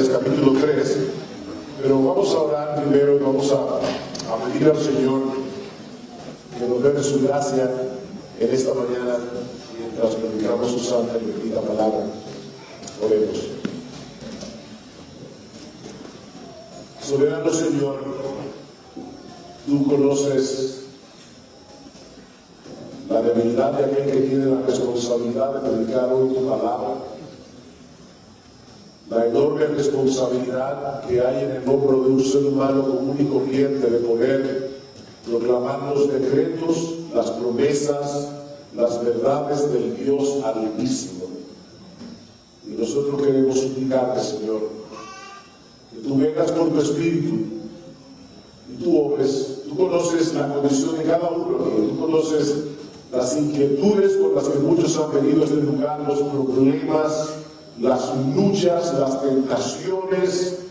Lamentaciones, capítulo 3, pero vamos a orar primero y vamos a pedir al Señor que nos dé su gracia en esta mañana mientras predicamos su santa y bendita palabra. Oremos. Soberano Señor, tú conoces la debilidad de aquel que tiene la responsabilidad de predicar hoy tu palabra, la enorme responsabilidad que hay en el hombro de un ser humano común y corriente de poder proclamar los decretos, las promesas, las verdades del Dios Altísimo. Y nosotros queremos suplicarte, Señor, que tú vengas por tu Espíritu y tú obres. Tú conoces la condición de cada uno, tú conoces las inquietudes con las que muchos han venido a este lugar, los problemas, las luchas, las tentaciones,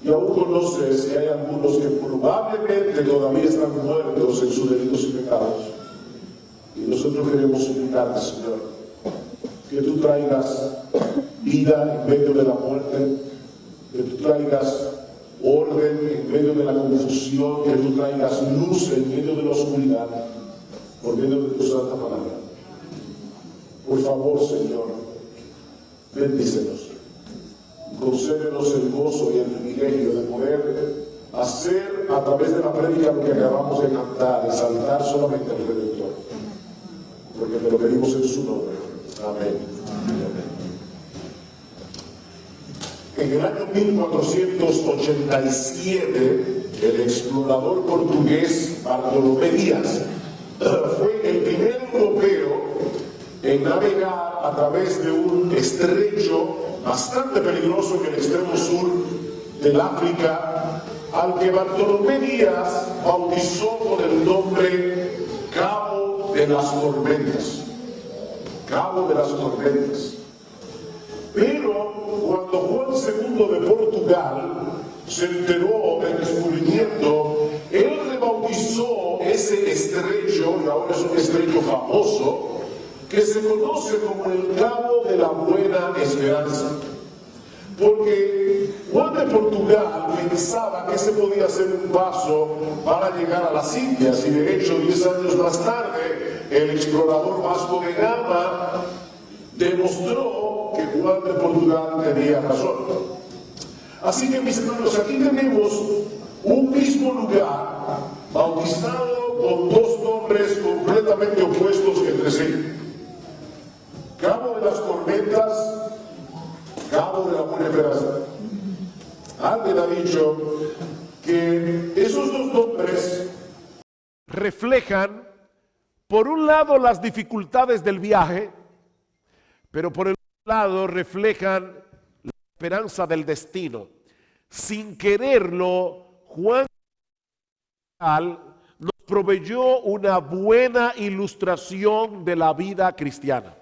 y aún conoces que hay algunos que probablemente todavía están muertos en sus delitos y pecados. Y nosotros queremos suplicarte, Señor, que tú traigas vida en medio de la muerte, que tú traigas orden en medio de la confusión, que tú traigas luz en medio de la oscuridad, por medio de tu santa palabra. Por favor, Señor, bendícenos. Concédenos el gozo y el privilegio de poder hacer a través de la prédica lo que acabamos de cantar, exaltar solamente al Redentor, porque te lo pedimos en su nombre. Amén. En el año 1487, el explorador portugués Bartolomé Díaz fue el primer europeo en navegar a través de un estrecho bastante peligroso en el extremo sur del África, al que Bartolomé Díaz bautizó con el nombre Cabo de las Tormentas. Cabo de las Tormentas. Pero cuando Juan II de Portugal se enteró del descubrimiento, él rebautizó ese estrecho, y ahora es un estrecho famoso, que se conoce como el Cabo de la Buena Esperanza. Porque Juan de Portugal pensaba que ese podía ser un paso para llegar a las Indias, y de hecho 10 años más tarde el explorador Vasco de Gama demostró que Juan de Portugal tenía razón. Así que, mis hermanos, aquí tenemos un mismo lugar bautizado con dos nombres completamente opuestos entre sí: Cabo de las Tormentas, Cabo de la Buena Esperanza. Alguien ha dicho que esos dos nombres reflejan, por un lado, las dificultades del viaje, pero por el otro lado reflejan la esperanza del destino. Sin quererlo, Juan nos proveyó una buena ilustración de la vida cristiana.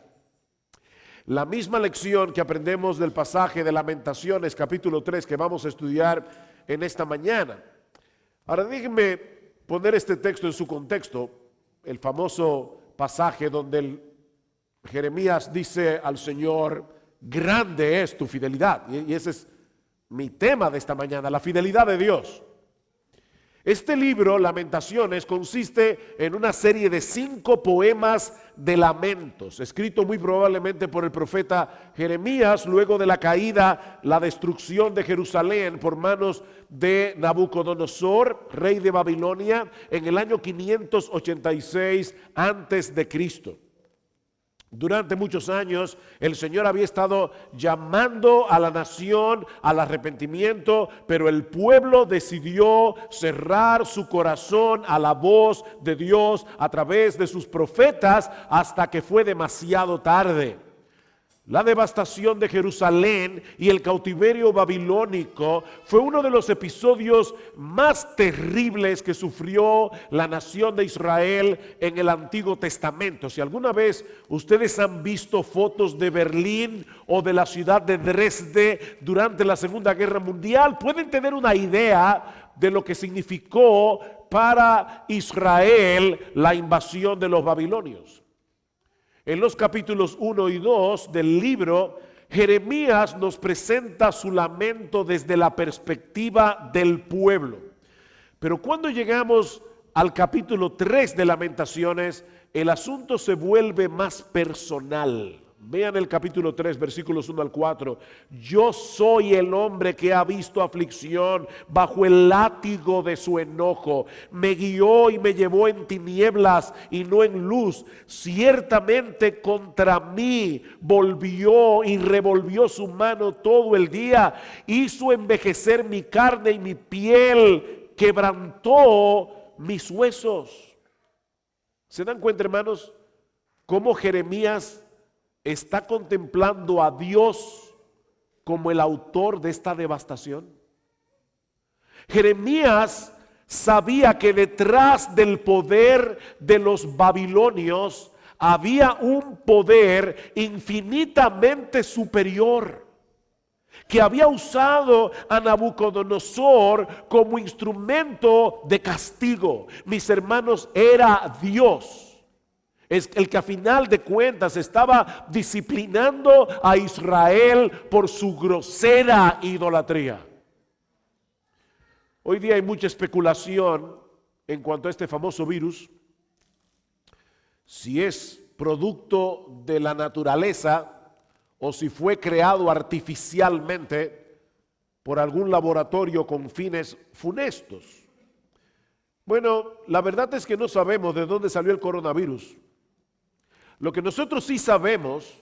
La misma lección que aprendemos del pasaje de Lamentaciones, capítulo 3, que vamos a estudiar en esta mañana. Ahora déjenme poner este texto en su contexto, el famoso pasaje donde Jeremías dice al Señor: grande es tu fidelidad. Y ese es mi tema de esta mañana, la fidelidad de Dios. Este libro, Lamentaciones, consiste en una serie de 5 poemas de lamentos, escrito muy probablemente por el profeta Jeremías luego de la caída, la destrucción de Jerusalén por manos de Nabucodonosor, rey de Babilonia, en el año 586 antes de Cristo. Durante muchos años el Señor había estado llamando a la nación al arrepentimiento, pero el pueblo decidió cerrar su corazón a la voz de Dios a través de sus profetas hasta que fue demasiado tarde. La devastación de Jerusalén y el cautiverio babilónico fue uno de los episodios más terribles que sufrió la nación de Israel en el Antiguo Testamento. Si alguna vez ustedes han visto fotos de Berlín o de la ciudad de Dresde durante la Segunda Guerra Mundial, pueden tener una idea de lo que significó para Israel la invasión de los babilonios. En los capítulos 1 y 2 del libro, Jeremías nos presenta su lamento desde la perspectiva del pueblo. Pero cuando llegamos al capítulo 3 de Lamentaciones, el asunto se vuelve más personal. Vean el capítulo 3, versículos 1 al 4. Yo soy el hombre que ha visto aflicción bajo el látigo de su enojo. Me guió y me llevó en tinieblas y no en luz. Ciertamente contra mí volvió y revolvió su mano todo el día. Hizo envejecer mi carne y mi piel. Quebrantó mis huesos. ¿Se dan cuenta, hermanos, cómo Jeremías está contemplando a Dios como el autor de esta devastación? Jeremías sabía que detrás del poder de los babilonios había un poder infinitamente superior, que había usado a Nabucodonosor como instrumento de castigo. Mis hermanos, era Dios es el que a final de cuentas estaba disciplinando a Israel por su grosera idolatría. Hoy día hay mucha especulación en cuanto a este famoso virus, si es producto de la naturaleza o si fue creado artificialmente por algún laboratorio con fines funestos. Bueno, la verdad es que no sabemos de dónde salió el coronavirus. Lo que nosotros sí sabemos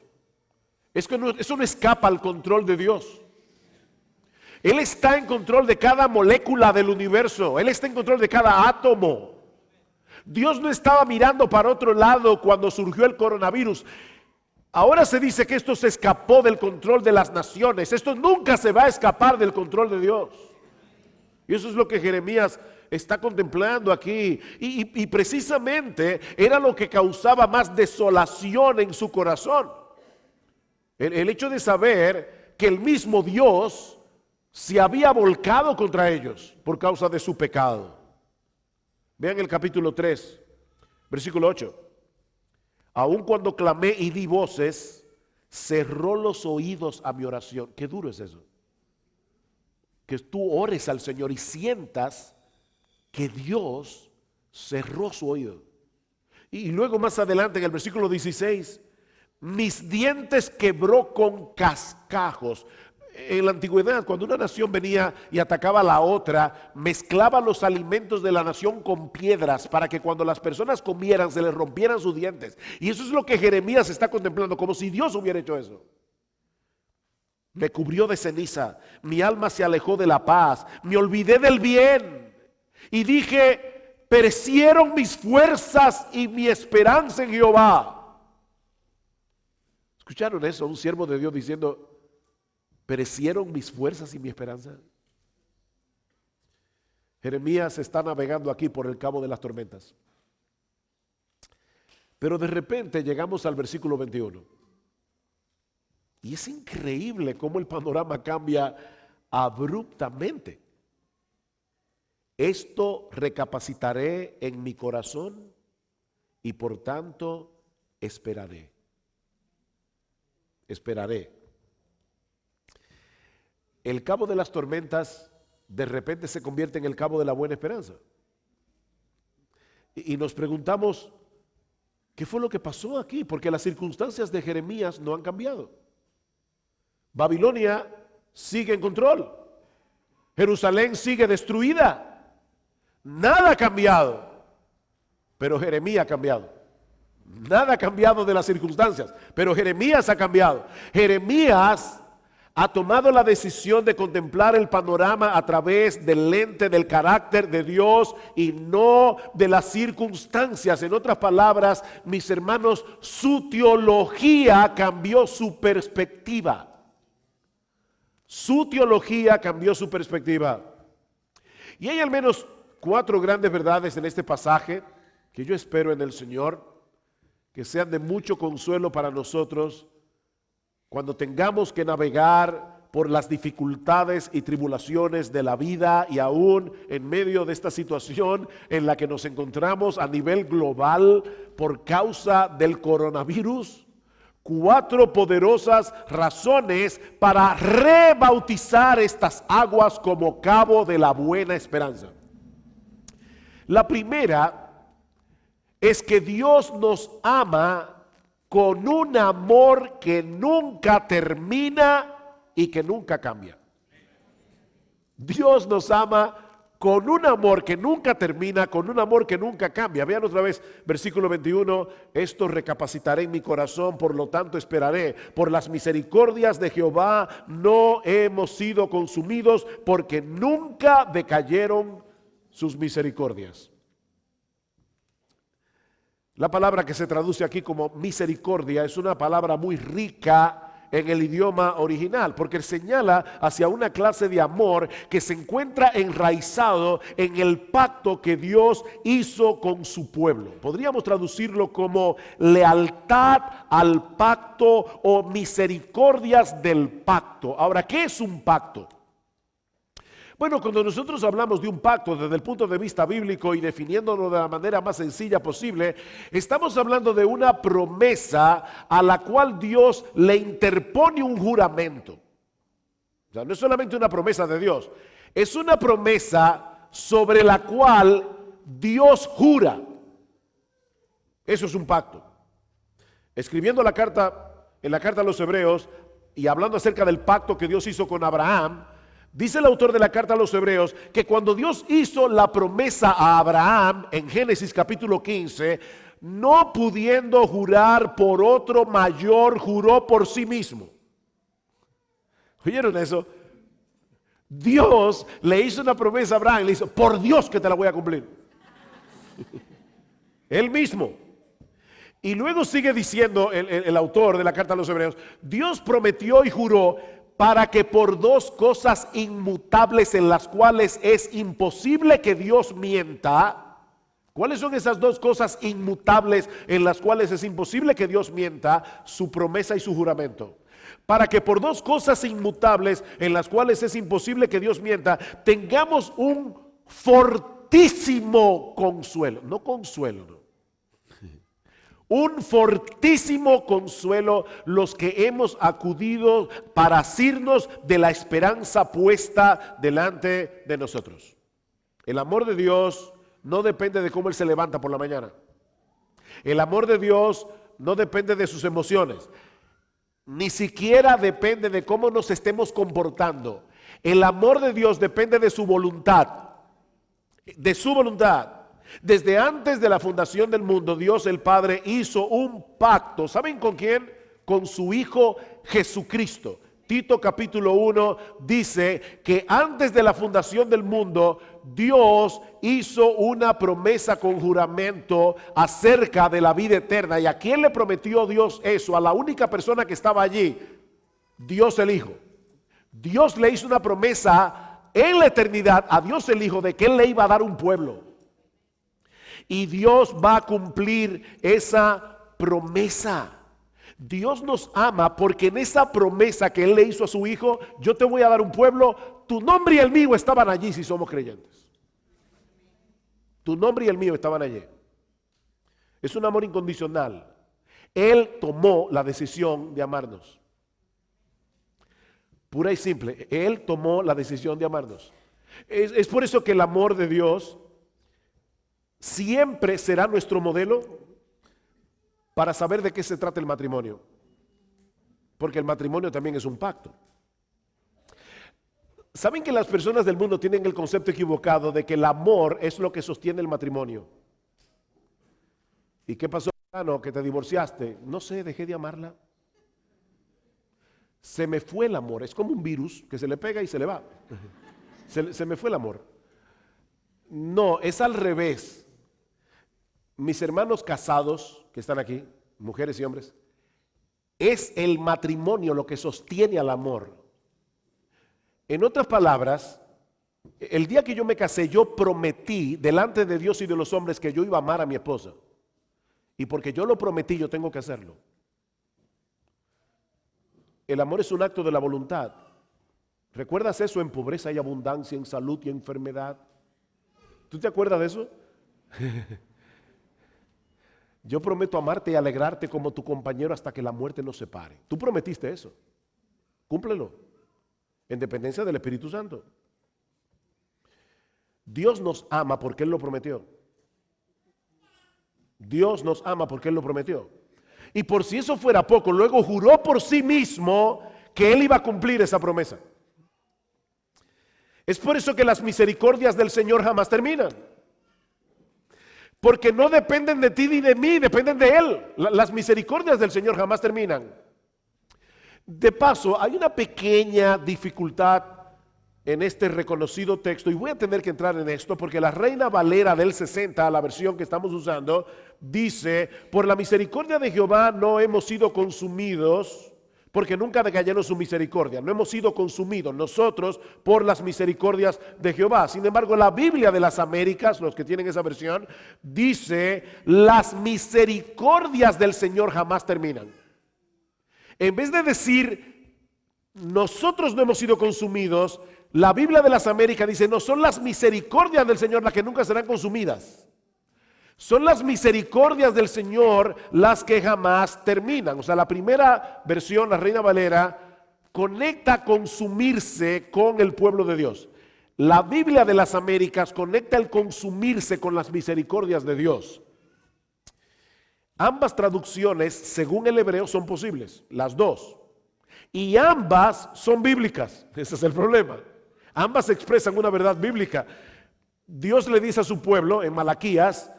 es que eso no escapa al control de Dios. Él está en control de cada molécula del universo. Él está en control de cada átomo. Dios no estaba mirando para otro lado cuando surgió el coronavirus. Ahora se dice que esto se escapó del control de las naciones. Esto nunca se va a escapar del control de Dios. Y eso es lo que Jeremías está contemplando aquí. Y precisamente era lo que causaba más desolación en su corazón. El hecho de saber que el mismo Dios se había volcado contra ellos por causa de su pecado. Vean el capítulo 3, versículo 8. Aun cuando clamé y di voces, cerró los oídos a mi oración. Qué duro es eso. Que tú ores al Señor y sientas que Dios cerró su oído. Y luego más adelante en el versículo 16, mis dientes quebró con cascajos. En la antigüedad, cuando una nación venía y atacaba a la otra, mezclaba los alimentos de la nación con piedras para que cuando las personas comieran se les rompieran sus dientes. Y eso es lo que Jeremías está contemplando, como si Dios hubiera hecho eso. Me cubrió de ceniza, mi alma se alejó de la paz, me olvidé del bien y dije, perecieron mis fuerzas y mi esperanza en Jehová. ¿Escucharon eso? Un siervo de Dios diciendo, perecieron mis fuerzas y mi esperanza. Jeremías está navegando aquí por el cabo de las tormentas. Pero de repente llegamos al versículo 21. Y es increíble cómo el panorama cambia abruptamente. Esto recapacitaré en mi corazón y por tanto esperaré. Esperaré. El cabo de las tormentas de repente se convierte en el cabo de la buena esperanza. Y nos preguntamos, ¿qué fue lo que pasó aquí? Porque las circunstancias de Jeremías no han cambiado. Babilonia sigue en control. Jerusalén sigue destruida. Nada ha cambiado. Pero Jeremías ha cambiado. Nada ha cambiado de las circunstancias. Pero Jeremías ha cambiado. Jeremías ha tomado la decisión de contemplar el panorama a través del lente del carácter de Dios y no de las circunstancias. En otras palabras, mis hermanos, su teología cambió su perspectiva. Su teología cambió su perspectiva. Y hay al menos 4 grandes verdades en este pasaje que yo espero en el Señor que sean de mucho consuelo para nosotros cuando tengamos que navegar por las dificultades y tribulaciones de la vida y aún en medio de esta situación en la que nos encontramos a nivel global por causa del coronavirus. 4 poderosas razones para rebautizar estas aguas como cabo de la buena esperanza. La primera es que Dios nos ama con un amor que nunca termina y que nunca cambia. Dios nos ama con un amor que nunca termina, con un amor que nunca cambia. Vean otra vez, versículo 21, esto recapacitaré en mi corazón, por lo tanto esperaré. Por las misericordias de Jehová no hemos sido consumidos, porque nunca decayeron sus misericordias. La palabra que se traduce aquí como misericordia es una palabra muy rica en el idioma original, porque señala hacia una clase de amor que se encuentra enraizado en el pacto que Dios hizo con su pueblo. Podríamos traducirlo como lealtad al pacto o misericordias del pacto. Ahora, ¿qué es un pacto? Bueno, cuando nosotros hablamos de un pacto desde el punto de vista bíblico y definiéndolo de la manera más sencilla posible, estamos hablando de una promesa a la cual Dios le interpone un juramento. O sea, no es solamente una promesa de Dios, es una promesa sobre la cual Dios jura. Eso es un pacto. Escribiendo la carta, en la carta a los Hebreos y hablando acerca del pacto que Dios hizo con Abraham, dice el autor de la carta a los Hebreos que cuando Dios hizo la promesa a Abraham en Génesis capítulo 15, no pudiendo jurar por otro mayor, juró por sí mismo. ¿Oyeron eso? Dios le hizo una promesa a Abraham, le hizo, por Dios que te la voy a cumplir. Él mismo. Y luego sigue diciendo el autor de la carta a los Hebreos, Dios prometió y juró para que por 2 cosas inmutables en las cuales es imposible que Dios mienta. ¿Cuáles son esas 2 cosas inmutables en las cuales es imposible que Dios mienta? Su promesa y su juramento. Para que por 2 cosas inmutables en las cuales es imposible que Dios mienta, tengamos un fortísimo consuelo. No consuelo, no. Un fortísimo consuelo los que hemos acudido para asirnos de la esperanza puesta delante de nosotros. El amor de Dios no depende de cómo Él se levanta por la mañana. El amor de Dios no depende de sus emociones. Ni siquiera depende de cómo nos estemos comportando. El amor de Dios depende de su voluntad. De su voluntad. Desde antes de la fundación del mundo, Dios el Padre hizo un pacto. ¿Saben con quién? Con su Hijo Jesucristo. Tito capítulo 1 dice que antes de la fundación del mundo, Dios hizo una promesa con juramento acerca de la vida eterna. ¿Y a quién le prometió Dios eso? A la única persona que estaba allí, Dios el Hijo. Dios le hizo una promesa en la eternidad a Dios el Hijo de que Él le iba a dar un pueblo. Y Dios va a cumplir esa promesa. Dios nos ama porque en esa promesa que Él le hizo a su Hijo, yo te voy a dar un pueblo, tu nombre y el mío estaban allí si somos creyentes. Tu nombre y el mío estaban allí. Es un amor incondicional. Él tomó la decisión de amarnos. Pura y simple, Él tomó la decisión de amarnos. Es por eso que el amor de Dios siempre será nuestro modelo para saber de qué se trata el matrimonio, porque el matrimonio también es un pacto. ¿Saben que las personas del mundo tienen el concepto equivocado de que el amor es lo que sostiene el matrimonio? ¿Y qué pasó, hermano, que te divorciaste? No sé, dejé de amarla. Se me fue el amor, es como un virus que se le pega y se le va. Se me fue el amor. No, es al revés. Mis hermanos casados que están aquí, mujeres y hombres, es el matrimonio lo que sostiene al amor. En otras palabras, el día que yo me casé, yo prometí delante de Dios y de los hombres que yo iba a amar a mi esposa. Y porque yo lo prometí, yo tengo que hacerlo. El amor es un acto de la voluntad. ¿Recuerdas eso en pobreza y abundancia, en salud y enfermedad? ¿Tú te acuerdas de eso? Yo prometo amarte y alegrarte como tu compañero hasta que la muerte nos separe. Tú prometiste eso. Cúmplelo. En dependencia del Espíritu Santo. Dios nos ama porque Él lo prometió. Dios nos ama porque Él lo prometió. Y por si eso fuera poco, luego juró por sí mismo que Él iba a cumplir esa promesa. Es por eso que las misericordias del Señor jamás terminan. Porque no dependen de ti ni de mí, dependen de Él. Las misericordias del Señor jamás terminan. De paso, hay una pequeña dificultad en este reconocido texto, y voy a tener que entrar en esto porque la Reina Valera del 60, la versión que estamos usando, dice: por la misericordia de Jehová no hemos sido consumidos, porque nunca decayeron su misericordia. No hemos sido consumidos nosotros por las misericordias de Jehová. Sin embargo, la Biblia de las Américas, los que tienen esa versión, dice: las misericordias del Señor jamás terminan. En vez de decir nosotros no hemos sido consumidos, la Biblia de las Américas dice: no, son las misericordias del Señor las que nunca serán consumidas. Son las misericordias del Señor las que jamás terminan. O sea, la primera versión, la Reina Valera, conecta consumirse con el pueblo de Dios. La Biblia de las Américas conecta el consumirse con las misericordias de Dios. Ambas traducciones, según el hebreo, son posibles, las dos. Y ambas son bíblicas. Ese es el problema. Ambas expresan una verdad bíblica. Dios le dice a su pueblo en Malaquías: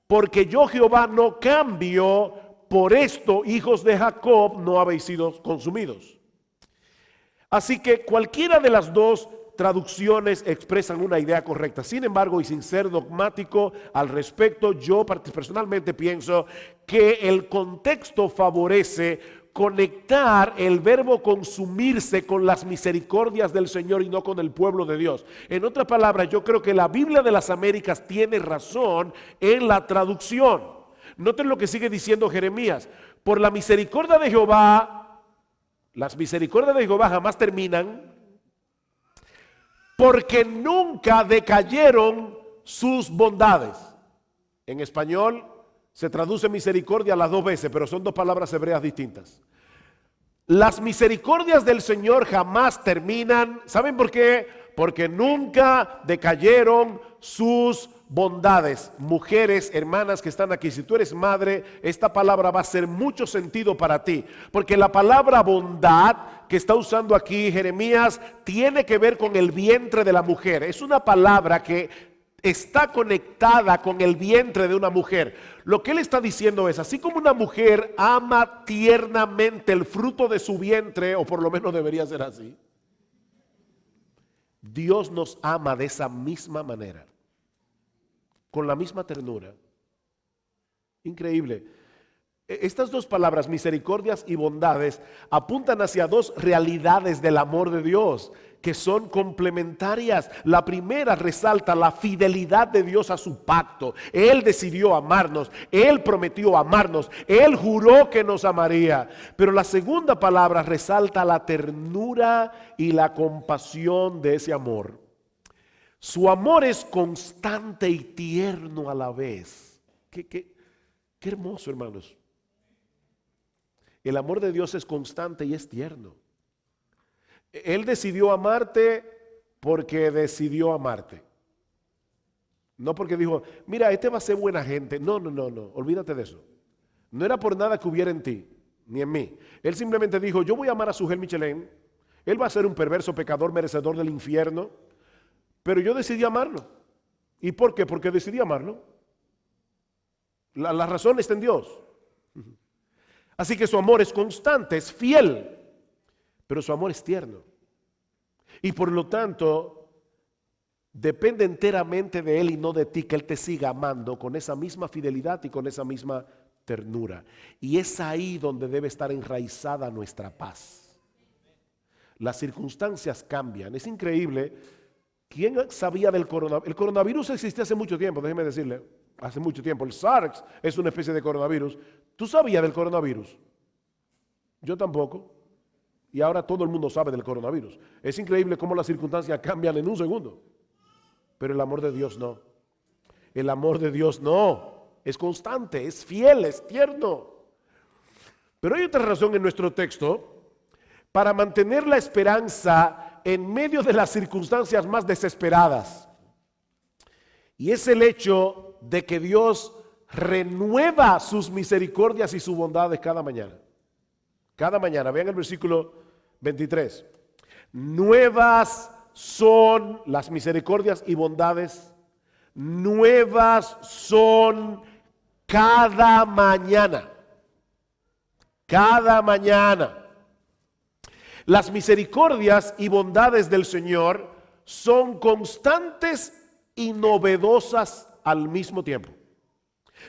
porque yo Jehová no cambio, por esto, hijos de Jacob, no habéis sido consumidos. Así que cualquiera de las dos traducciones expresan una idea correcta. Sin embargo, y sin ser dogmático al respecto, yo personalmente pienso que el contexto favorece conectar el verbo consumirse con las misericordias del Señor y no con el pueblo de Dios. En otras palabras, yo creo que la Biblia de las Américas tiene razón en la traducción. Noten lo que sigue diciendo Jeremías: por la misericordia de Jehová, las misericordias de Jehová jamás terminan, porque nunca decayeron sus bondades. En español se traduce misericordia las dos veces, pero son dos palabras hebreas distintas. Las misericordias del Señor jamás terminan. ¿Saben por qué? Porque nunca decayeron sus bondades. Mujeres, hermanas que están aquí, si tú eres madre, esta palabra va a hacer mucho sentido para ti, porque la palabra bondad que está usando aquí Jeremías tiene que ver con el vientre de la mujer. Es una palabra que está conectada con el vientre de una mujer. Lo que él está diciendo es: así como una mujer ama tiernamente el fruto de su vientre, o por lo menos debería ser así, Dios nos ama de esa misma manera, con la misma ternura. Increíble. Estas dos palabras, misericordias y bondades, apuntan hacia dos realidades del amor de Dios que son complementarias. La primera resalta la fidelidad de Dios a su pacto. Él decidió amarnos, Él prometió amarnos, Él juró que nos amaría. Pero la segunda palabra resalta la ternura y la compasión de ese amor. Su amor es constante y tierno a la vez. Qué hermoso, hermanos. El amor de Dios es constante y es tierno. Él decidió amarte porque decidió amarte. No porque dijo: mira, este va a ser buena gente. No, olvídate de eso. No era por nada que hubiera en ti, ni en mí. Él simplemente dijo: yo voy a amar a Sujel Michelén. Él va a ser un perverso pecador merecedor del infierno, pero yo decidí amarlo. ¿Y por qué? Porque decidí amarlo. La razón está en Dios. Así que su amor es constante, es fiel, pero su amor es tierno. Y por lo tanto, depende enteramente de Él y no de ti, que Él te siga amando con esa misma fidelidad y con esa misma ternura. Y es ahí donde debe estar enraizada nuestra paz. Las circunstancias cambian. Es increíble. ¿Quién sabía del coronavirus? El coronavirus existía hace mucho tiempo, déjeme decirle. Hace mucho tiempo. El SARS es una especie de coronavirus. ¿Tú sabías del coronavirus? Yo tampoco. Y ahora todo el mundo sabe del coronavirus. Es increíble cómo las circunstancias cambian en un segundo. Pero el amor de Dios no. El amor de Dios no. es constante, es fiel, es tierno. Pero hay otra razón en nuestro texto para mantener la esperanza en medio de las circunstancias más desesperadas. Y es el hecho de que Dios renueva sus misericordias y sus bondades cada mañana. Cada mañana, vean el versículo 23. Nuevas son las misericordias y bondades, nuevas son cada mañana. Cada mañana. Las misericordias y bondades del Señor son constantes y novedosas al mismo tiempo.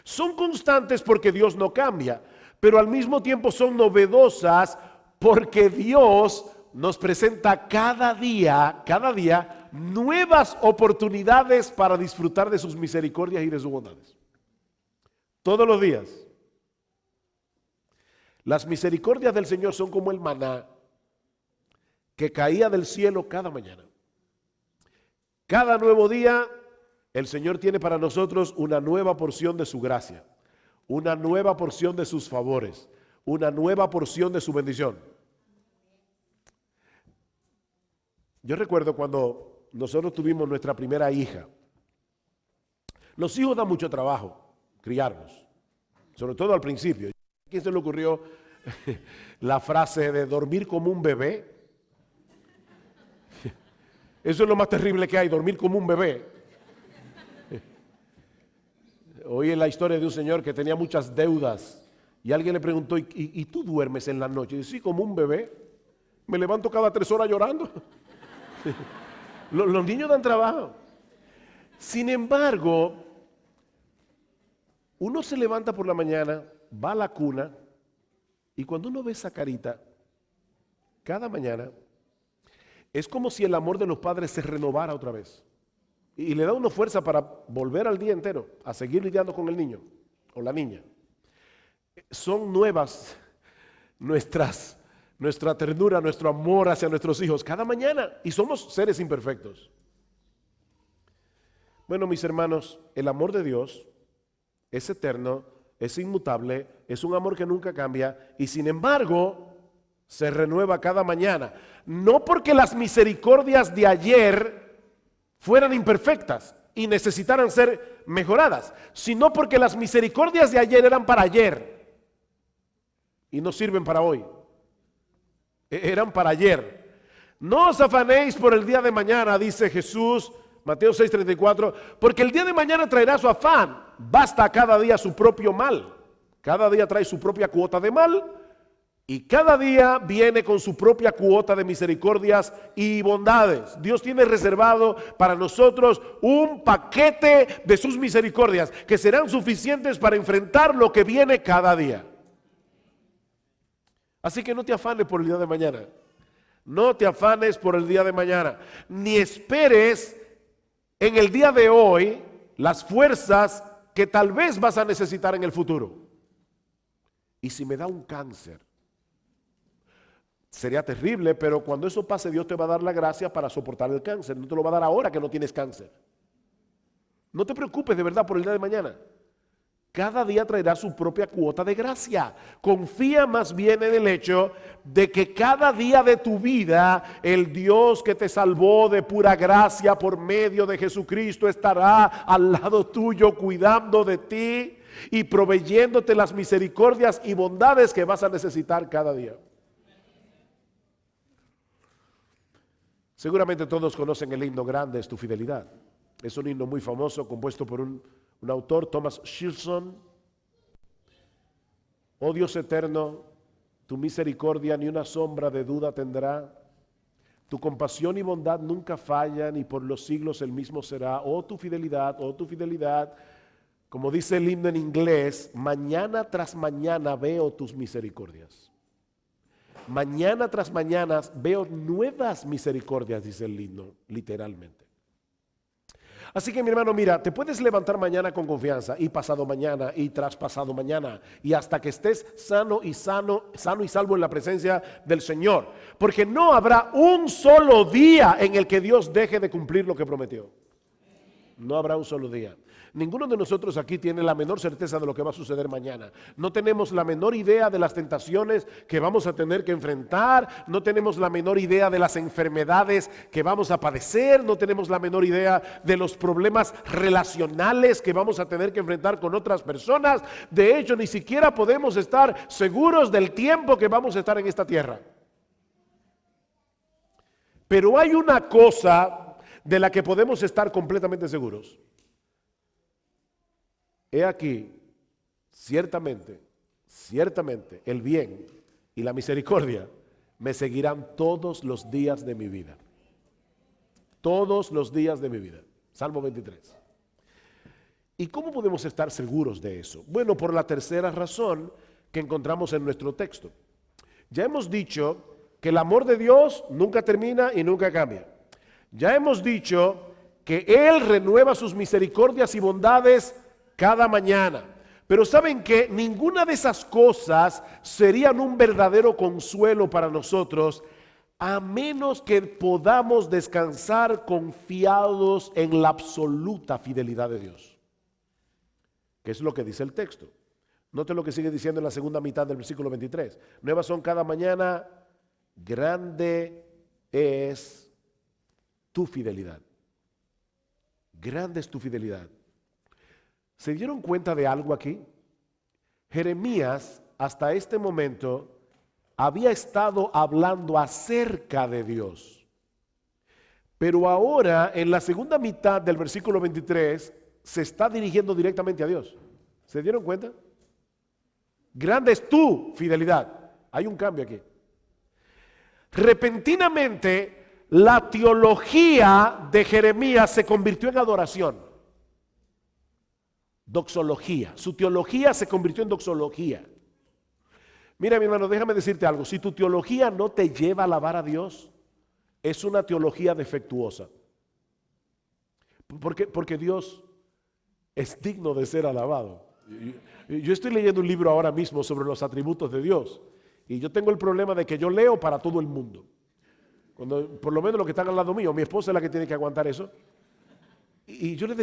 Son constantes porque Dios no cambia, pero al mismo tiempo son novedosas porque Dios nos presenta cada día nuevas oportunidades para disfrutar de sus misericordias y de sus bondades. Todos los días. Las misericordias del Señor son como el maná que caía del cielo cada mañana. Cada nuevo día el Señor tiene para nosotros una nueva porción de su gracia, una nueva porción de sus favores, una nueva porción de su bendición. Yo recuerdo cuando nosotros tuvimos nuestra primera hija. Los hijos dan mucho trabajo criarlos, sobre todo al principio. ¿A quién se le ocurrió la frase de dormir como un bebé? Eso es lo más terrible que hay, dormir como un bebé. Oí la historia de un señor que tenía muchas deudas y alguien le preguntó, ¿y tú duermes en la noche? Y dice, sí, como un bebé. Me levanto cada 3 horas llorando. Los niños dan trabajo. Sin embargo, uno se levanta por la mañana, va a la cuna y cuando uno ve esa carita, cada mañana, es como si el amor de los padres se renovara otra vez. Y le da una fuerza para volver al día entero, a seguir lidiando con el niño o la niña. Son nuevas nuestra ternura, nuestro amor hacia nuestros hijos cada mañana. Y somos seres imperfectos. Bueno, mis hermanos, el amor de Dios es eterno, es inmutable, es un amor que nunca cambia y sin embargo se renueva cada mañana. No porque las misericordias de ayer fueran imperfectas y necesitaran ser mejoradas, sino porque las misericordias de ayer eran para ayer y no sirven para hoy. Eran para ayer. No os afanéis por el día de mañana, dice Jesús, Mateo 6:34, porque el día de mañana traerá su afán. Basta a cada día su propio mal. Cada día trae su propia cuota de mal y cada día viene con su propia cuota de misericordias y bondades. Dios tiene reservado para nosotros un paquete de sus misericordias que serán suficientes para enfrentar lo que viene cada día. Así que no te afanes por el día de mañana. No te afanes por el día de mañana. Ni esperes en el día de hoy las fuerzas que tal vez vas a necesitar en el futuro. Y si me da un cáncer, sería terrible, pero cuando eso pase Dios te va a dar la gracia para soportar el cáncer. No te lo va a dar ahora que no tienes cáncer. No te preocupes de verdad por el día de mañana. Cada día traerá su propia cuota de gracia. Confía más bien en el hecho de que cada día de tu vida el Dios que te salvó de pura gracia por medio de Jesucristo estará al lado tuyo cuidando de ti y proveyéndote las misericordias y bondades que vas a necesitar cada día. Seguramente todos conocen el himno Grande es tu fidelidad. Es un himno muy famoso compuesto por un autor, Thomas Shilson. Oh Dios eterno, tu misericordia ni una sombra de duda tendrá. Tu compasión y bondad nunca fallan y por los siglos el mismo será. Oh tu fidelidad, como dice el himno en inglés, mañana tras mañana veo tus misericordias. Mañana tras mañana veo nuevas misericordias, dice el himno, literalmente. Así que mi hermano, mira, te puedes levantar mañana con confianza y pasado mañana y tras pasado mañana y hasta que estés sano y salvo en la presencia del Señor, porque no habrá un solo día en el que Dios deje de cumplir lo que prometió. No habrá un solo día. Ninguno de nosotros aquí tiene la menor certeza de lo que va a suceder mañana. No tenemos la menor idea de las tentaciones que vamos a tener que enfrentar. No tenemos la menor idea de las enfermedades que vamos a padecer. No tenemos la menor idea de los problemas relacionales que vamos a tener que enfrentar con otras personas. De hecho, ni siquiera podemos estar seguros del tiempo que vamos a estar en esta tierra. Pero hay una cosa de la que podemos estar completamente seguros. He aquí, ciertamente, el bien y la misericordia me seguirán todos los días de mi vida. Todos los días de mi vida. Salmo 23. ¿Y cómo podemos estar seguros de eso? Bueno, por la tercera razón que encontramos en nuestro texto. Ya hemos dicho que el amor de Dios nunca termina y nunca cambia. Ya hemos dicho que Él renueva sus misericordias y bondades cada mañana. Pero ¿saben qué? Ninguna de esas cosas serían un verdadero consuelo para nosotros a menos que podamos descansar confiados en la absoluta fidelidad de Dios. ¿Qué es lo que dice el texto? Note lo que sigue diciendo en la segunda mitad del versículo 23. Nuevas son cada mañana, grande es tu fidelidad. Grande es tu fidelidad. ¿Se dieron cuenta de algo aquí? Jeremías hasta este momento había estado hablando acerca de Dios. Pero ahora en la segunda mitad del versículo 23 se está dirigiendo directamente a Dios. ¿Se dieron cuenta? Grande es tu fidelidad. Hay un cambio aquí. Repentinamente la teología de Jeremías se convirtió en adoración. Doxología. Su teología se convirtió en doxología. Mira, mi hermano, déjame decirte algo. Si tu teología no te lleva a alabar a Dios, es una teología defectuosa. Porque Dios es digno de ser alabado. Yo estoy leyendo un libro ahora mismo sobre los atributos de Dios. Y yo tengo el problema de que yo leo para todo el mundo. Por lo menos los que están al lado mío, mi esposa es la que tiene que aguantar eso. Y yo yo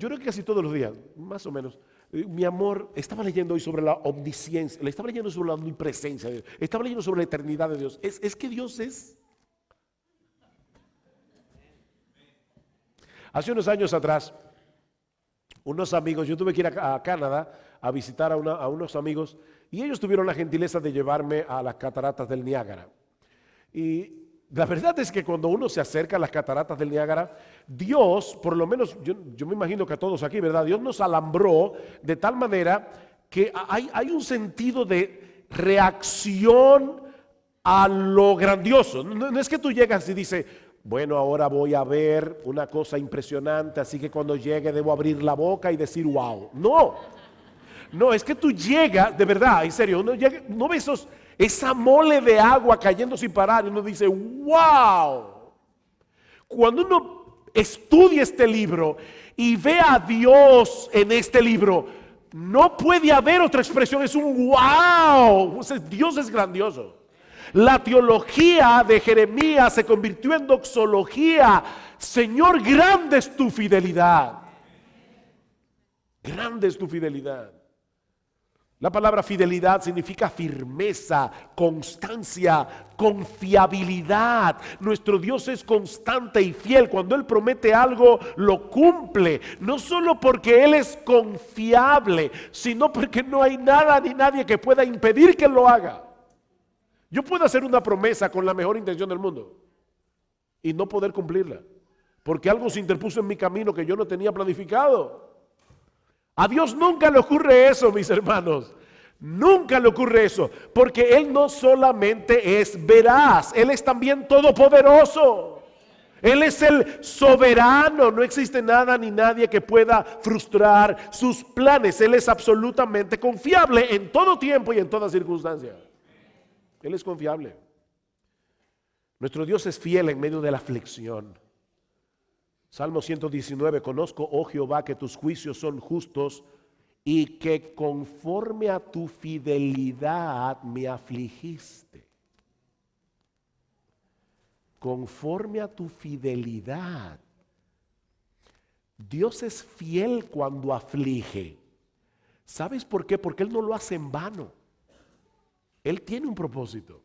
creo que casi todos los días, más o menos, mi amor, estaba leyendo hoy sobre la omnisciencia, le estaba leyendo sobre la omnipresencia de Dios, estaba leyendo sobre la eternidad de Dios. Es que Dios es. Hace unos años atrás, unos amigos, yo tuve que ir a Canadá a visitar a unos amigos y ellos tuvieron la gentileza de llevarme a las cataratas del Niágara. Y la verdad es que cuando uno se acerca a las cataratas del Niágara, Dios, por lo menos yo me imagino que a todos aquí, ¿verdad? Dios nos alambró de tal manera que hay un sentido de reacción a lo grandioso. No es que tú llegas y dices, bueno, ahora voy a ver una cosa impresionante, así que cuando llegue debo abrir la boca y decir wow. No, es que tú llegas, de verdad, en serio, uno ve esa mole de agua cayendo sin parar y uno dice, wow. Cuando uno estudia este libro y ve a Dios en este libro, no puede haber otra expresión, es un wow. Dios es grandioso. La teología de Jeremías se convirtió en doxología. Señor, grande es tu fidelidad. Grande es tu fidelidad. La palabra fidelidad significa firmeza, constancia, confiabilidad. Nuestro Dios es constante y fiel. Cuando Él promete algo, lo cumple. No solo porque Él es confiable, sino porque no hay nada ni nadie que pueda impedir que Él lo haga. Yo puedo hacer una promesa con la mejor intención del mundo y no poder cumplirla, porque algo se interpuso en mi camino que yo no tenía planificado. A Dios nunca le ocurre eso, mis hermanos. Nunca le ocurre eso, porque Él no solamente es veraz, Él es también todopoderoso. Él es el soberano, no existe nada ni nadie que pueda frustrar sus planes. Él es absolutamente confiable en todo tiempo y en toda circunstancia. Él es confiable. Nuestro Dios es fiel en medio de la aflicción. Salmo 119, conozco, oh Jehová, que tus juicios son justos y que conforme a tu fidelidad me afligiste. Conforme a tu fidelidad. Dios es fiel cuando aflige. ¿Sabes por qué? Porque Él no lo hace en vano. Él tiene un propósito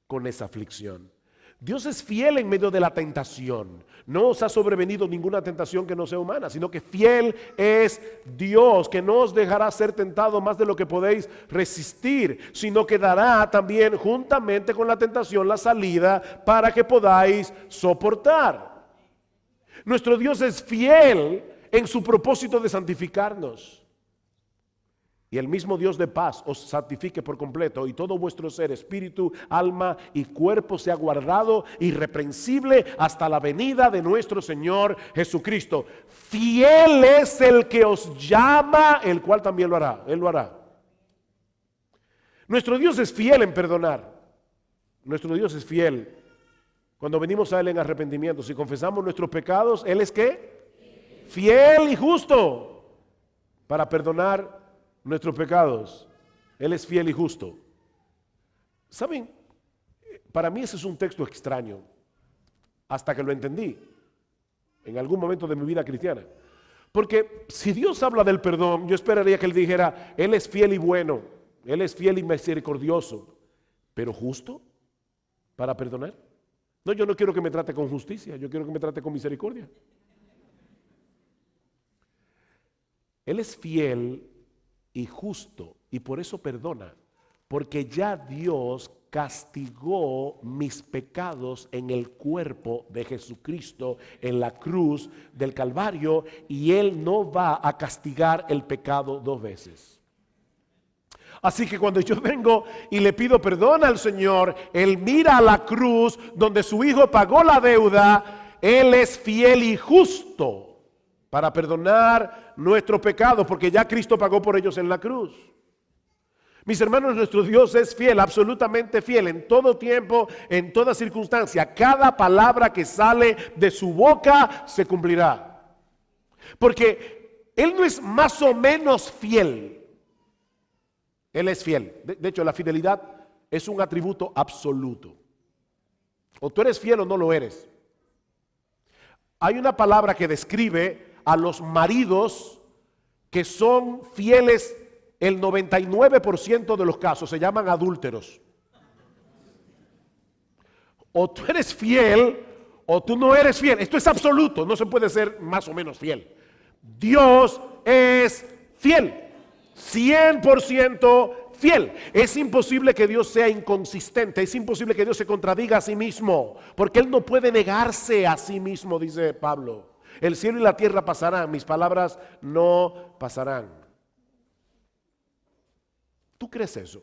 con esa aflicción. Dios es fiel en medio de la tentación. No os ha sobrevenido ninguna tentación que no sea humana, sino que fiel es Dios, que no os dejará ser tentado más de lo que podéis resistir, sino que dará también juntamente con la tentación la salida para que podáis soportar. Nuestro Dios es fiel en su propósito de santificarnos. Y el mismo Dios de paz os santifique por completo, y todo vuestro ser, espíritu, alma y cuerpo sea guardado irreprensible hasta la venida de nuestro Señor Jesucristo. Fiel es el que os llama, el cual también lo hará. Él lo hará. Nuestro Dios es fiel en perdonar. Nuestro Dios es fiel cuando venimos a Él en arrepentimiento. Si confesamos nuestros pecados, Él es ¿qué? Fiel y justo para perdonar nuestros pecados. Él es fiel y justo. ¿Saben? Para mí ese es un texto extraño, hasta que lo entendí en algún momento de mi vida cristiana. Porque si Dios habla del perdón, yo esperaría que Él dijera, Él es fiel y bueno, Él es fiel y misericordioso, pero justo para perdonar. No, yo no quiero que me trate con justicia, yo quiero que me trate con misericordia. Él es fiel y justo, y por eso perdona, porque ya Dios castigó mis pecados en el cuerpo de Jesucristo en la cruz del Calvario, y Él no va a castigar el pecado dos veces. Así que cuando yo vengo y le pido perdón al Señor, Él mira a la cruz donde su Hijo pagó la deuda. Él es fiel y justo para perdonar nuestros pecados, porque ya Cristo pagó por ellos en la cruz. Mis hermanos, nuestro Dios es fiel, absolutamente fiel, en todo tiempo, en toda circunstancia. Cada palabra que sale de su boca se cumplirá. Porque Él no es más o menos fiel. Él es fiel. De hecho, la fidelidad es un atributo absoluto. O tú eres fiel o no lo eres. Hay una palabra que describe a los maridos que son fieles el 99% de los casos, se llaman adúlteros. O tú eres fiel o tú no eres fiel. Esto es absoluto, no se puede ser más o menos fiel. Dios es fiel, 100% fiel. Es imposible que Dios sea inconsistente, es imposible que Dios se contradiga a sí mismo, porque Él no puede negarse a sí mismo, dice Pablo. El cielo y la tierra pasarán, mis palabras no pasarán. ¿Tú crees eso?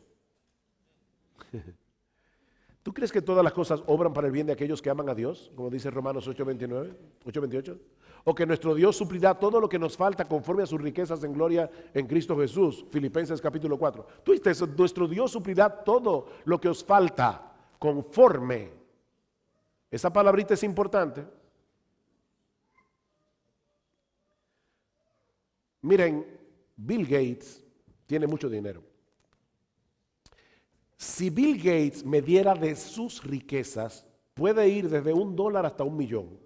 ¿Tú crees que todas las cosas obran para el bien de aquellos que aman a Dios? Como dice Romanos 8:28. O que nuestro Dios suplirá todo lo que nos falta conforme a sus riquezas en gloria en Cristo Jesús. Filipenses capítulo 4. Tú dices, nuestro Dios suplirá todo lo que os falta conforme. Esa palabrita es importante. Miren, Bill Gates tiene mucho dinero. Si Bill Gates me diera de sus riquezas, puede ir desde $1 hasta $1.000.000.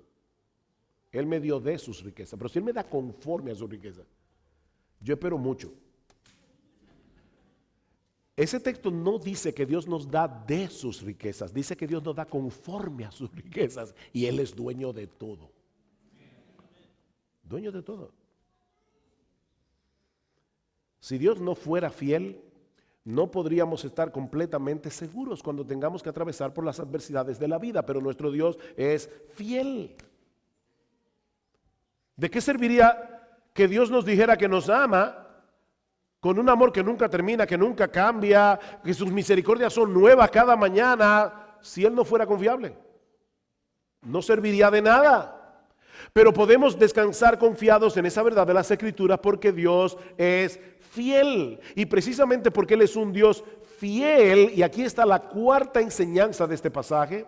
Él me dio de sus riquezas, pero si Él me da conforme a su riqueza, yo espero mucho. Ese texto no dice que Dios nos da de sus riquezas, dice que Dios nos da conforme a sus riquezas, y Él es dueño de todo. Dueño de todo. Si Dios no fuera fiel, no podríamos estar completamente seguros cuando tengamos que atravesar por las adversidades de la vida, pero nuestro Dios es fiel. ¿De qué serviría que Dios nos dijera que nos ama con un amor que nunca termina, que nunca cambia, que sus misericordias son nuevas cada mañana, si Él no fuera confiable? No serviría de nada. Pero podemos descansar confiados en esa verdad de las Escrituras porque Dios es fiel. Y precisamente porque Él es un Dios fiel, y aquí está la cuarta enseñanza de este pasaje,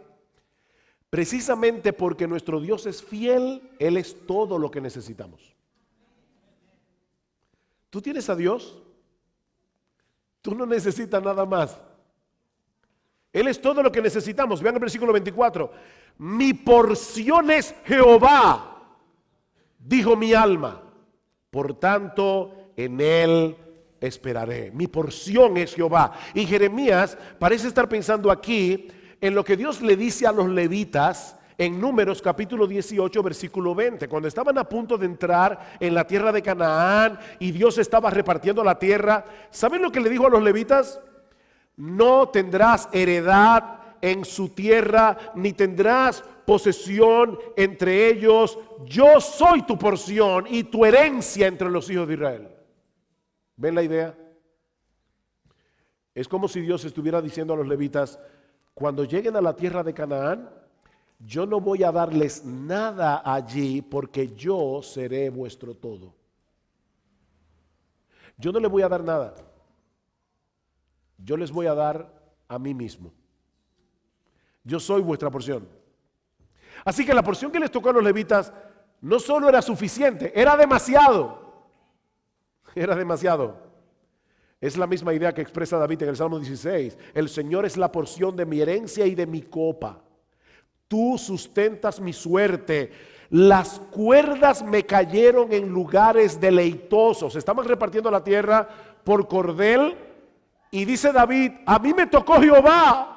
precisamente porque nuestro Dios es fiel, Él es todo lo que necesitamos. ¿Tú tienes a Dios? Tú no necesitas nada más. Él es todo lo que necesitamos. Vean el versículo 24. Mi porción es Jehová, Dijo mi alma, por tanto en él esperaré. Mi porción es Jehová. Y Jeremías parece estar pensando aquí en lo que Dios le dice a los levitas en Números capítulo 18 versículo 20, cuando estaban a punto de entrar en la tierra de Canaán y Dios estaba repartiendo la tierra. ¿Saben lo que le dijo a los levitas? No tendrás heredad en su tierra, ni tendrás posesión entre ellos. Yo soy tu porción y tu herencia entre los hijos de Israel. ¿Ven la idea? Es como si Dios estuviera diciendo a los levitas: cuando lleguen a la tierra de Canaán, yo no voy a darles nada allí, porque yo seré vuestro todo. Yo no les voy a dar nada. Yo les voy a dar a mí mismo. Yo soy vuestra porción. Así que la porción que les tocó a los levitas no solo era suficiente, era demasiado. Era demasiado. Es la misma idea que expresa David en el Salmo 16. El Señor es la porción de mi herencia y de mi copa. Tú sustentas mi suerte. Las cuerdas me cayeron en lugares deleitosos. Estaban repartiendo la tierra por cordel. Y dice David: a mí me tocó Jehová.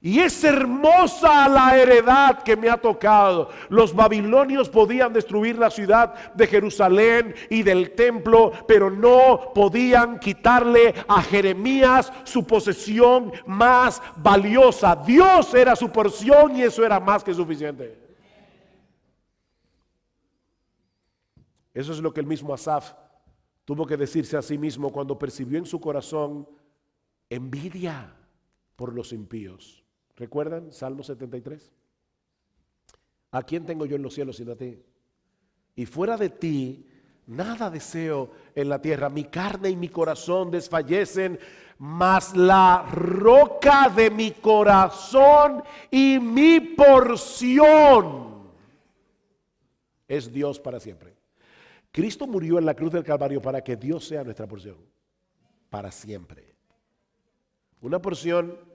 Y es hermosa la heredad que me ha tocado. Los babilonios podían destruir la ciudad de Jerusalén y del templo, pero no podían quitarle a Jeremías su posesión más valiosa. Dios era su porción y eso era más que suficiente. Eso es lo que el mismo Asaf tuvo que decirse a sí mismo cuando percibió en su corazón envidia por los impíos. ¿Recuerdan? Salmo 73. ¿A quién tengo yo en los cielos sino a ti? Y fuera de ti, nada deseo en la tierra. Mi carne y mi corazón desfallecen, mas la roca de mi corazón y mi porción es Dios para siempre. Cristo murió en la cruz del Calvario para que Dios sea nuestra porción para siempre. Una porción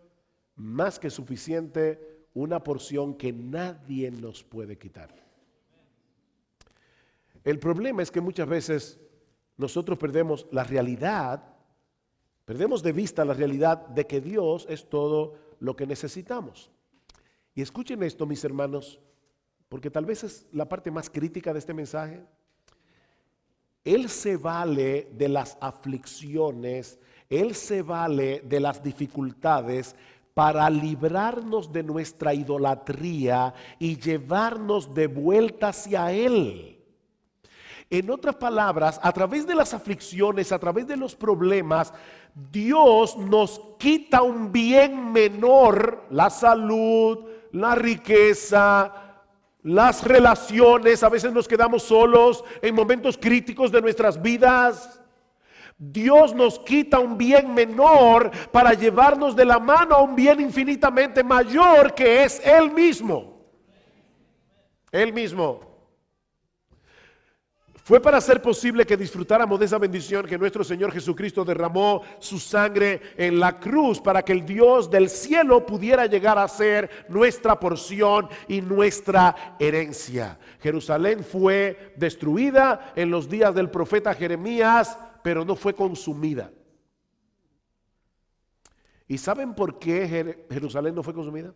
más que suficiente, una porción que nadie nos puede quitar. El problema es que muchas veces nosotros perdemos la realidad, perdemos de vista la realidad de que Dios es todo lo que necesitamos. Y escuchen esto, mis hermanos, porque tal vez es la parte más crítica de este mensaje. Él se vale de las aflicciones, Él se vale de las dificultades para librarnos de nuestra idolatría y llevarnos de vuelta hacia Él. En otras palabras, a través de las aflicciones, a través de los problemas, Dios nos quita un bien menor, la salud, la riqueza, las relaciones. A veces nos quedamos solos en momentos críticos de nuestras vidas. Dios nos quita un bien menor para llevarnos de la mano a un bien infinitamente mayor, que es Él mismo. Él mismo. Fue para hacer posible que disfrutáramos de esa bendición que nuestro Señor Jesucristo derramó su sangre en la cruz, para que el Dios del cielo pudiera llegar a ser nuestra porción y nuestra herencia. Jerusalén fue destruida en los días del profeta Jeremías, pero no fue consumida. ¿Y saben por qué Jerusalén no fue consumida?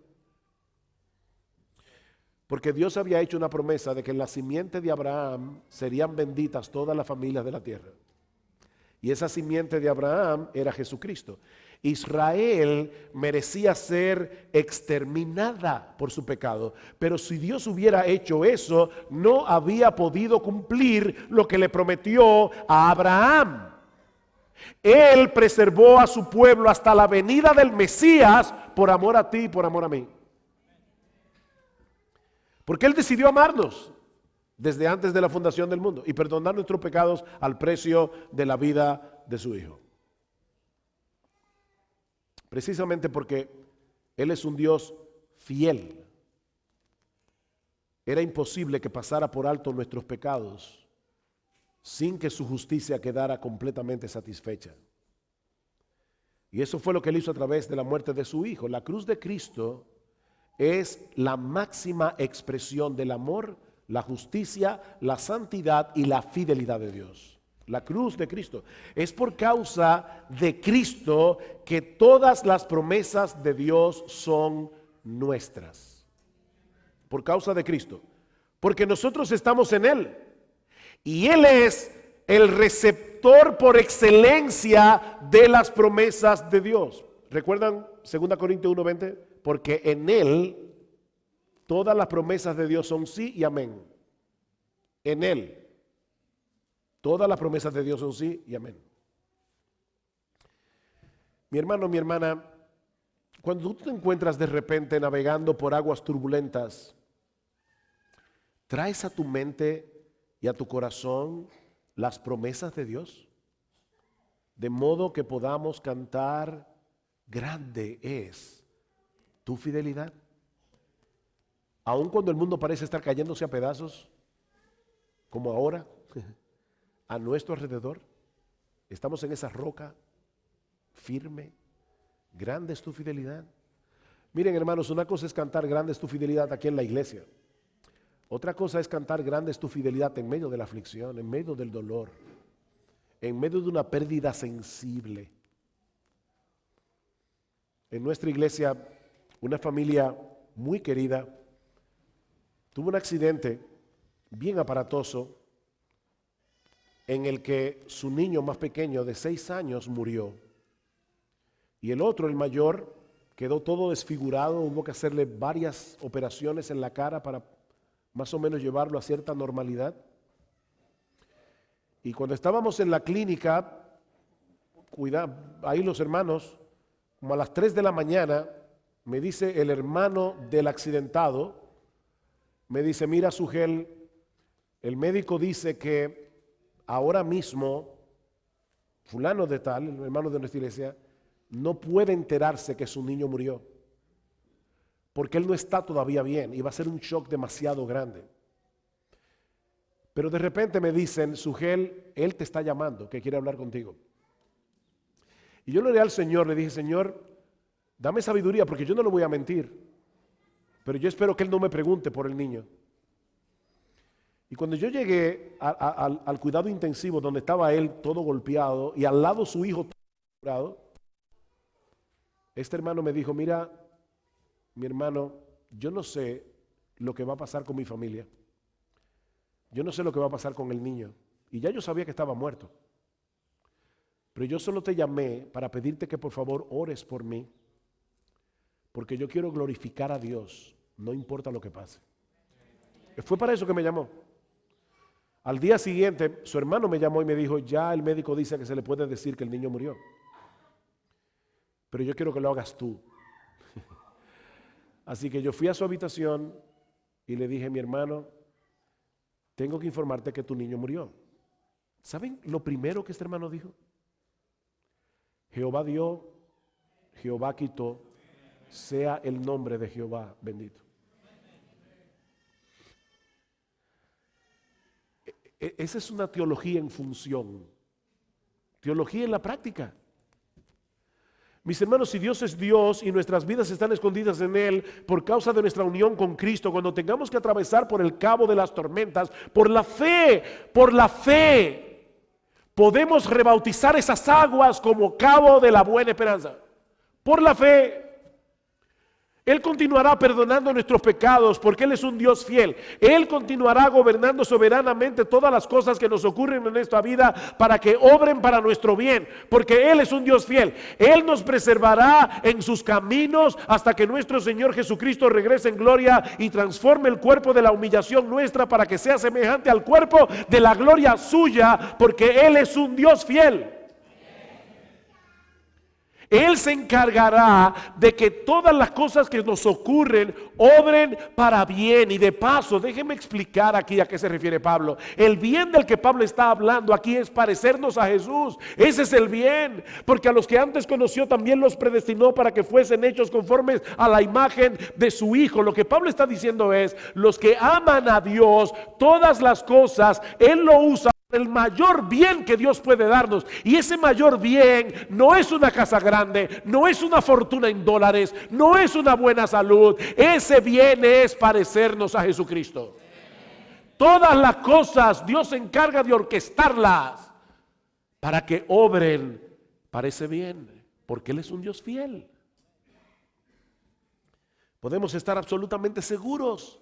Porque Dios había hecho una promesa de que en la simiente de Abraham serían benditas todas las familias de la tierra. Y esa simiente de Abraham era Jesucristo. Israel merecía ser exterminada por su pecado, pero si Dios hubiera hecho eso, no había podido cumplir lo que le prometió a Abraham. Él preservó a su pueblo hasta la venida del Mesías por amor a ti y por amor a mí. Porque Él decidió amarnos desde antes de la fundación del mundo y perdonar nuestros pecados al precio de la vida de su Hijo. Precisamente porque Él es un Dios fiel. Era imposible que pasara por alto nuestros pecados sin que su justicia quedara completamente satisfecha. Y eso fue lo que Él hizo a través de la muerte de su Hijo. La cruz de Cristo es la máxima expresión del amor, la justicia, la santidad y la fidelidad de Dios. La cruz de Cristo. Es por causa de Cristo que todas las promesas de Dios son nuestras. Por causa de Cristo. Porque nosotros estamos en Él. Y Él es el receptor por excelencia de las promesas de Dios. ¿Recuerdan 2 Corintios 1:20? Porque en Él todas las promesas de Dios son sí y amén. En Él. Todas las promesas de Dios son sí y amén. Mi hermano, mi hermana, cuando tú te encuentras de repente navegando por aguas turbulentas, ¿traes a tu mente y a tu corazón las promesas de Dios? De modo que podamos cantar, grande es tu fidelidad. Aun cuando el mundo parece estar cayéndose a pedazos, como ahora, a nuestro alrededor, estamos en esa roca firme. Grande es tu fidelidad. Miren, hermanos, una cosa es cantar grande es tu fidelidad aquí en la iglesia. Otra cosa es cantar grande es tu fidelidad en medio de la aflicción, en medio del dolor, en medio de una pérdida sensible. En nuestra iglesia, una familia muy querida tuvo un accidente bien aparatoso en el que su niño más pequeño de 6 años murió. Y el otro, el mayor, quedó todo desfigurado. Hubo que hacerle varias operaciones en la cara para más o menos llevarlo a cierta normalidad. Y cuando estábamos en la clínica, ahí los hermanos, como a las 3 de la mañana, me dice el hermano del accidentado, me dice, mira Sugel, el médico dice que ahora mismo fulano de tal, el hermano de nuestra iglesia, no puede enterarse que su niño murió, porque él no está todavía bien y va a ser un shock demasiado grande. Pero de repente me dicen, Sugel, él te está llamando, que quiere hablar contigo. Y yo le dije al Señor, le dije, Señor, dame sabiduría, porque yo no le voy a mentir, pero yo espero que él no me pregunte por el niño. Y cuando yo llegué al cuidado intensivo, donde estaba él todo golpeado y al lado su hijo todo golpeado, este hermano me dijo, mira, mi hermano, yo no sé lo que va a pasar con mi familia. Yo no sé lo que va a pasar con el niño. Y ya yo sabía que estaba muerto. Pero yo solo te llamé para pedirte que por favor ores por mí, porque yo quiero glorificar a Dios, no importa lo que pase. Fue para eso que me llamó. Al día siguiente, su hermano me llamó y me dijo, ya el médico dice que se le puede decir que el niño murió. Pero yo quiero que lo hagas tú. Así que yo fui a su habitación y le dije, mi hermano, tengo que informarte que tu niño murió. ¿Saben lo primero que este hermano dijo? Jehová dio, Jehová quitó, sea el nombre de Jehová bendito. Esa es una teología en función, teología en la práctica. Mis hermanos, si Dios es Dios y nuestras vidas están escondidas en Él por causa de nuestra unión con Cristo, cuando tengamos que atravesar por el cabo de las tormentas, por la fe, podemos rebautizar esas aguas como cabo de la buena esperanza. Por la fe. Él continuará perdonando nuestros pecados porque Él es un Dios fiel. Él continuará gobernando soberanamente todas las cosas que nos ocurren en esta vida para que obren para nuestro bien, porque Él es un Dios fiel. Él nos preservará en sus caminos hasta que nuestro Señor Jesucristo regrese en gloria y transforme el cuerpo de la humillación nuestra para que sea semejante al cuerpo de la gloria suya, porque Él es un Dios fiel. Él se encargará de que todas las cosas que nos ocurren obren para bien. Y de paso, déjenme explicar aquí a qué se refiere Pablo. El bien del que Pablo está hablando aquí es parecernos a Jesús. Ese es el bien. Porque a los que antes conoció también los predestinó para que fuesen hechos conformes a la imagen de su Hijo. Lo que Pablo está diciendo es, los que aman a Dios, todas las cosas, Él lo usa. El mayor bien que Dios puede darnos, y ese mayor bien no es una casa grande, no es una fortuna en dólares, no es una buena salud. Ese bien es parecernos a Jesucristo. todas las cosas Dios se encarga de orquestarlas para que obren para ese bien, porque Él es un Dios fiel. Podemos estar absolutamente seguros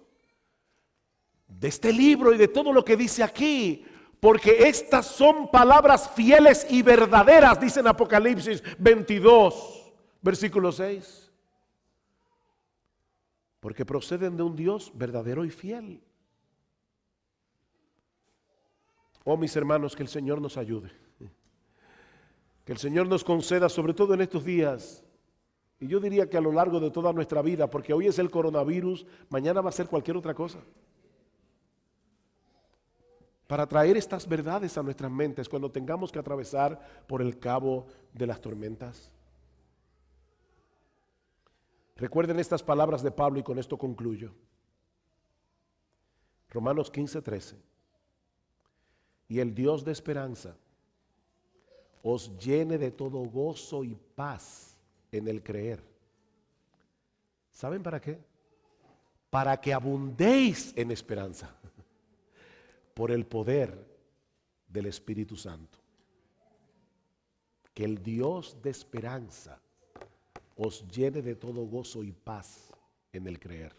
de este libro y de todo lo que dice aquí, porque estas son palabras fieles y verdaderas, dice en Apocalipsis 22, versículo 6. Porque proceden de un Dios verdadero y fiel. Oh, mis hermanos, que el Señor nos ayude. Que el Señor nos conceda, sobre todo en estos días, y yo diría que a lo largo de toda nuestra vida, porque hoy es el coronavirus, mañana va a ser cualquier otra cosa, para traer estas verdades a nuestras mentes cuando tengamos que atravesar por el cabo de las tormentas. Recuerden estas palabras de Pablo y con esto concluyo. Romanos 15:13. Y el Dios de esperanza os llene de todo gozo y paz en el creer. ¿Saben para qué? Para que abundéis en esperanza por el poder del Espíritu Santo. Que el Dios de esperanza os llene de todo gozo y paz en el creer.